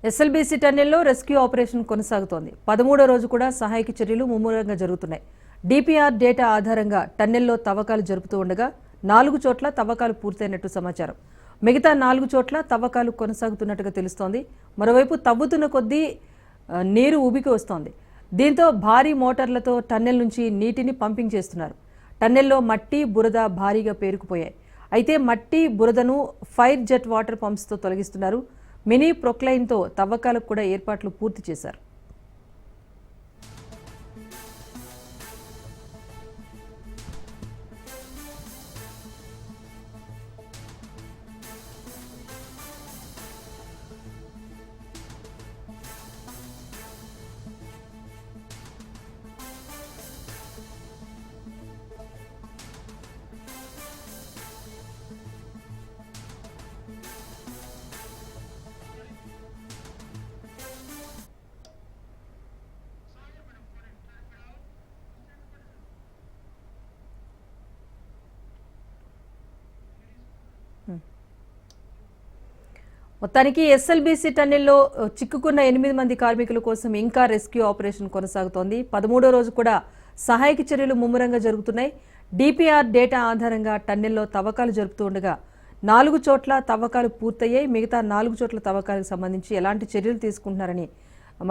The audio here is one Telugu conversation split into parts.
ఎస్ఎల్బీసీ టన్నెల్లో రెస్క్యూ ఆపరేషన్ కొనసాగుతోంది. 13వ రోజు కూడా సహాయక చర్యలు ముమ్మరంగా జరుగుతున్నాయి. డిపిఆర్ డేటా ఆధారంగా టన్నెల్లో తవ్వకాలు జరుపుతూ ఉండగా 4 చోట్ల తవ్వకాలు పూర్తయినట్టు సమాచారం. మిగతా 4 చోట్ల తవ్వకాలు కొనసాగుతున్నట్టుగా తెలుస్తోంది. మరోవైపు తవ్వుతున్న కొద్దీ నీరు ఉబికి వస్తోంది. దీంతో భారీ మోటార్లతో టన్నెల్ నుంచి నీటిని పంపింగ్ చేస్తున్నారు. టన్నెల్లో మట్టి, బురద భారీగా పేరుకుపోయాయి. అయితే మట్టి, బురదను ఫైర్ జెట్ వాటర్ పంప్స్తో తొలగిస్తున్నారు. మినీ ప్రొక్లైన్తో తవ్వకాలకు కూడా ఏర్పాట్లు పూర్తి చేశారు. మొత్తానికి ఎస్ఎల్బీసీ టన్నెల్లో చిక్కుకున్న 8 మంది కార్మికుల కోసం ఇంకా రెస్క్యూ ఆపరేషన్ కొనసాగుతోంది. 13వ రోజు కూడా సహాయక చర్యలు ముమ్మరంగా జరుగుతున్నాయి. డిపిఆర్ డేటా ఆధారంగా టన్నెల్లో తవ్వకాలు జరుపుతూ ఉండగా 4 చోట్ల తవ్వకాలు పూర్తయ్యాయి. మిగతా 4 చోట్ల తవ్వకాలకు సంబంధించి ఎలాంటి చర్యలు తీసుకుంటున్నారని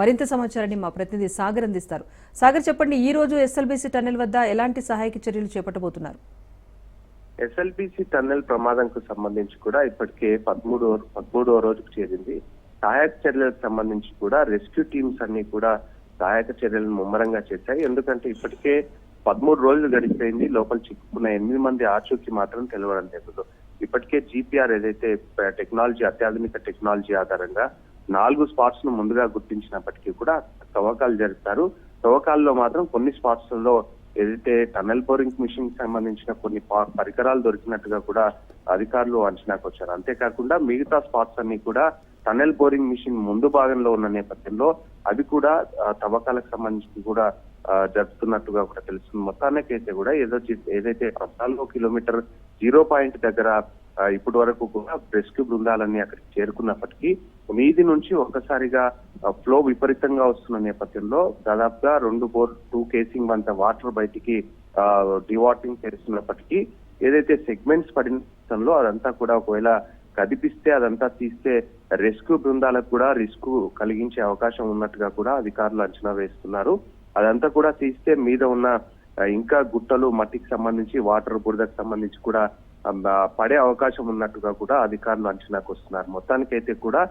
మరింత సమాచారాన్ని మా ప్రతినిధి సాగర్ అందిస్తారు. సాగర్, చెప్పండి, ఈ రోజు ఎస్ఎల్బీసీ టన్నెల్ వద్ద ఎలాంటి సహాయక చర్యలు చేపట్టబోతున్నారు? ఎస్ఎల్బీసీ టన్నెల్ ప్రమాదంకు సంబంధించి కూడా ఇప్పటికే 13వ రోజుకు చేరింది. సహాయక చర్యలకు సంబంధించి కూడా రెస్క్యూ టీమ్స్ అన్ని కూడా సహాయక చర్యలను ముమ్మరంగా చేశాయి. ఎందుకంటే ఇప్పటికే 13 రోజులు గడిచిపోయింది. లోపల చిక్కుకున్న 8 మంది ఆచూకీ మాత్రం తెలవడం లేదు. ఇప్పటికే జీపీఆర్ ఏదైతే టెక్నాలజీ, అత్యాధునిక టెక్నాలజీ ఆధారంగా 4 స్పాట్స్ ను ముందుగా గుర్తించినప్పటికీ కూడా తవ్వకాలు జరుపుతారు. తవ్వకాల్లో మాత్రం కొన్ని స్పాట్స్ లో ఏదైతే టన్నెల్ బోరింగ్ మిషన్ సంబంధించిన కొన్ని పరికరాలు దొరికినట్టుగా కూడా అధికారులు అంచనాకు వచ్చారు. అంతేకాకుండా మిగతా స్పాట్స్ అన్ని కూడా టన్నెల్ బోరింగ్ మిషన్ ముందు భాగంలో ఉన్న నేపథ్యంలో అవి కూడా తవ్వకాలకు సంబంధించి కూడా జరుపుతున్నట్టుగా కూడా తెలుస్తుంది. మొత్తానికైతే కూడా ఏదైతే 14 కిలోమీటర్ 0 పాయింట్ దగ్గర ఇప్పటి వరకు కూడా రెస్క్యూ బృందాలన్నీ అక్కడికి చేరుకున్నప్పటికీ మీది నుంచి ఒక్కసారిగా ఫ్లో విపరీతంగా వస్తున్న నేపథ్యంలో దాదాపుగా 2 కేసింగ్ అంత వాటర్ బయటికి డివాటరింగ్ చేస్తున్నప్పటికీ ఏదైతే సెగ్మెంట్స్ పడిన అదంతా కూడా ఒకవేళ కదిపిస్తే అదంతా తీస్తే రెస్క్యూ బృందాలకు కూడా రిస్క్ కలిగించే అవకాశం ఉన్నట్టుగా కూడా అధికారులు అంచనా వేస్తున్నారు. అదంతా కూడా తీస్తే మీద ఉన్న ఇంకా గుట్టలు, మట్టికి సంబంధించి వాటర్, బురదకు సంబంధించి కూడా పడే అవకాశం ఉన్నట్టుగా కూడా అధికారులు అంచనాకు వస్తున్నారు. మొత్తానికైతే కూడా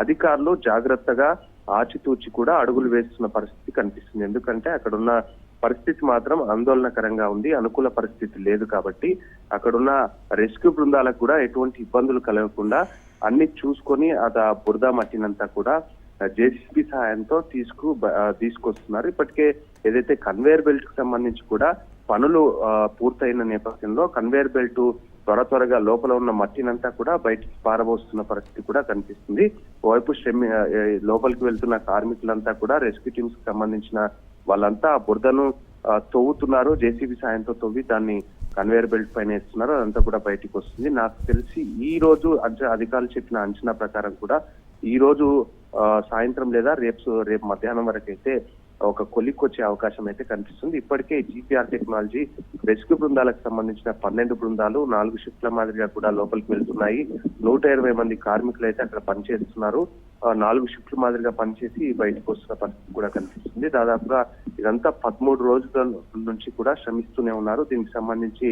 అధికారులు జాగ్రత్తగా ఆచితూచి కూడా అడుగులు వేస్తున్న పరిస్థితి కనిపిస్తుంది. ఎందుకంటే అక్కడున్న పరిస్థితి మాత్రం ఆందోళనకరంగా ఉంది. అనుకూల పరిస్థితి లేదు కాబట్టి అక్కడున్న రెస్క్యూ బృందాలకు కూడా ఎటువంటి ఇబ్బందులు కలగకుండా అన్ని చూసుకొని బురద మట్టినంతా కూడా జేసీబీ సహాయంతో తీసుకొస్తున్నారు. ఇప్పటికే ఏదైతే కన్వేయర్ బెల్ట్ కు సంబంధించి కూడా పనులు పూర్తయిన నేపథ్యంలో కన్వేయర్ బెల్ట్ త్వరగా లోపల ఉన్న మట్టినంతా కూడా బయటికి పారబోస్తున్న పరిస్థితి కూడా కనిపిస్తుంది. ఓవైపు లోపలికి వెళ్తున్న కార్మికులంతా కూడా రెస్క్యూ టీమ్స్ కి సంబంధించిన వాళ్ళంతా బురదను తవ్వుతున్నారు. జేసీబీ సాయంతో తవ్వి దాన్ని కన్వేయర్ బెల్ట్ పైన వేస్తున్నారు. అదంతా కూడా బయటికి వస్తుంది. నాకు తెలిసి ఈ రోజు అధికారులు చెప్పిన అంచనా ప్రకారం కూడా ఈ రోజు సాయంత్రం లేదా రేపు మధ్యాహ్నం వరకు అయితే ఒక కొలిక్ వచ్చే అవకాశం అయితే కనిపిస్తుంది. ఇప్పటికే జీపీఆర్ టెక్నాలజీ రెస్క్యూ బృందాలకు సంబంధించిన 12 బృందాలు 4 షిఫ్ట్ల మాదిరిగా కూడా లోపలికి వెళ్తున్నాయి. 120 మంది కార్మికులు అయితే అక్కడ పనిచేస్తున్నారు. 4 షిఫ్ట్ల మాదిరిగా పనిచేసి బయటకు వస్తున్న పరిస్థితి కూడా కనిపిస్తుంది. దాదాపుగా ఇదంతా 13 రోజుల నుంచి కూడా శ్రమిస్తూనే ఉన్నారు. దీనికి సంబంధించి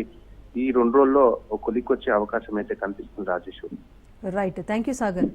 ఈ 2 రోజుల్లో కొలిక్ వచ్చే అవకాశం అయితే కనిపిస్తుంది. Rajeshwari. Right, thank you Sagar.